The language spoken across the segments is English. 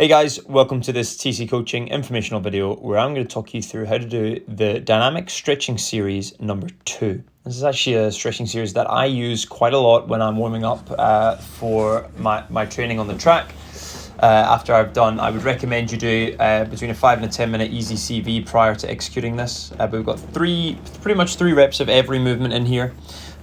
Hey guys, welcome to this TC Coaching informational video where I'm going to talk you through how to do the dynamic stretching series number 2. This is actually a stretching series that I use quite a lot when I'm warming up for my training on the track. After I've done, I would recommend you do between a 5 and a 10 minute easy CV prior to executing this. But we've got pretty much three reps of every movement in here.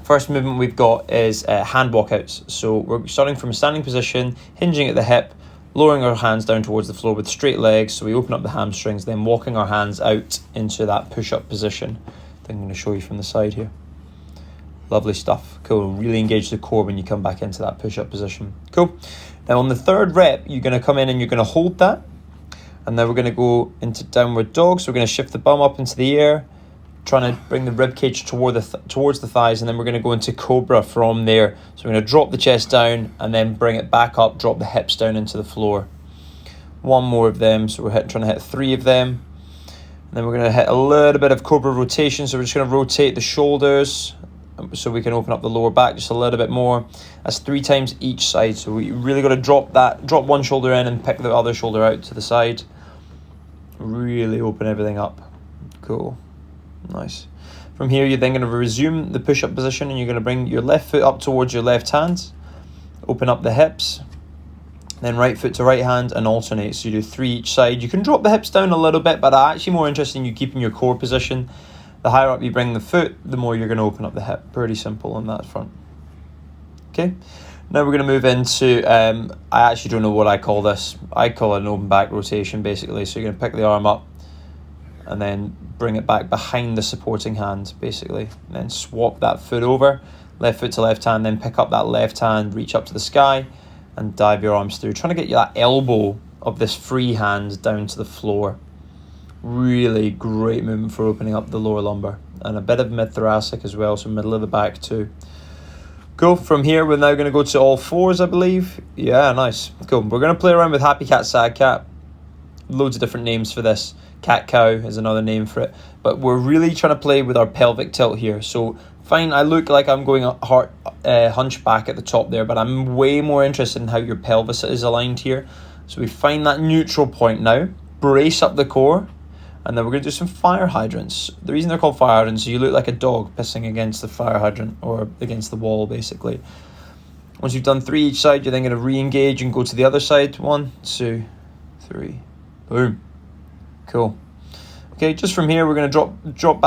First movement we've got is hand walkouts. So we're starting from a standing position, hinging at the hip, lowering our hands down towards the floor with straight legs, so we open up the hamstrings, then walking our hands out into that push-up position. I'm going to show you from the side here. Lovely stuff. Cool. Really engage the core when you come back into that push-up position. Cool. Now on the third rep, you're going to come in and you're going to hold that, and then we're going to go into downward dog. So we're going to shift the bum up into the air, trying to bring the rib cage towards the thighs, and then we're going to go into Cobra from there. So we're going to drop the chest down and then bring it back up, drop the hips down into the floor. One more of them, so we're trying to hit 3 of them. And then we're going to hit a little bit of Cobra rotation, so we're just going to rotate the shoulders so we can open up the lower back just a little bit more. That's 3 times each side, so we really got to drop one shoulder in and pick the other shoulder out to the side. Really open everything up. Cool. Nice. From here, you're then going to resume the push-up position, and you're going to bring your left foot up towards your left hand, open up the hips, then right foot to right hand, and alternate. So you do 3 each side. You can drop the hips down a little bit, but I'm actually more interested in you keeping your core position. The higher up you bring the foot, the more you're going to open up the hip. Pretty simple on that front. Okay. Now we're going to move into, I actually don't know what I call this. I call it an open back rotation, basically. So you're going to pick the arm up, and then bring it back behind the supporting hand, basically. And then swap that foot over, left foot to left hand, then pick up that left hand, reach up to the sky, and dive your arms through. Trying to get that elbow of this free hand down to the floor. Really great movement for opening up the lower lumbar. And a bit of mid-thoracic as well, so middle of the back too. Cool. From here, we're now going to go to all fours, I believe. Yeah, nice. Cool. We're going to play around with happy cat, sad cat. Loads of different names for this. Cat cow is another name for it, but we're really trying to play with our pelvic tilt here. So fine, I look like I'm going hunchback at the top there, but I'm way more interested in how your pelvis is aligned here. So we find that neutral point now, brace up the core, and then we're going to do some fire hydrants. The reason they're called fire hydrants is you look like a dog pissing against the fire hydrant or against the wall, basically. Once you've done 3 each side, you're then going to re-engage and go to the other side. 1, 2, 3, boom. Cool. Okay, just from here, we're going to drop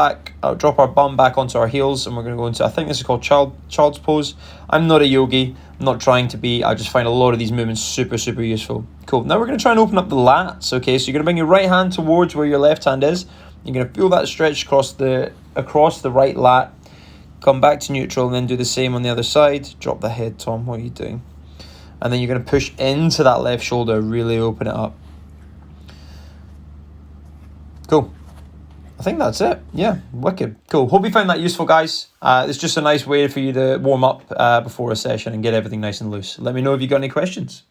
our bum back onto our heels, and we're going to go into, I think this is called child's pose. I'm not a yogi. I'm not trying to be. I just find a lot of these movements super, super useful. Cool. Now we're going to try and open up the lats. Okay, so you're going to bring your right hand towards where your left hand is. You're going to feel that stretch across the right lat. Come back to neutral, and then do the same on the other side. Drop the head, Tom. What are you doing? And then you're going to push into that left shoulder. Really open it up. Cool. I think that's it. Yeah, wicked. Cool. Hope you found that useful, guys. It's just a nice way for you to warm up before a session and get everything nice and loose. Let me know if you got any questions.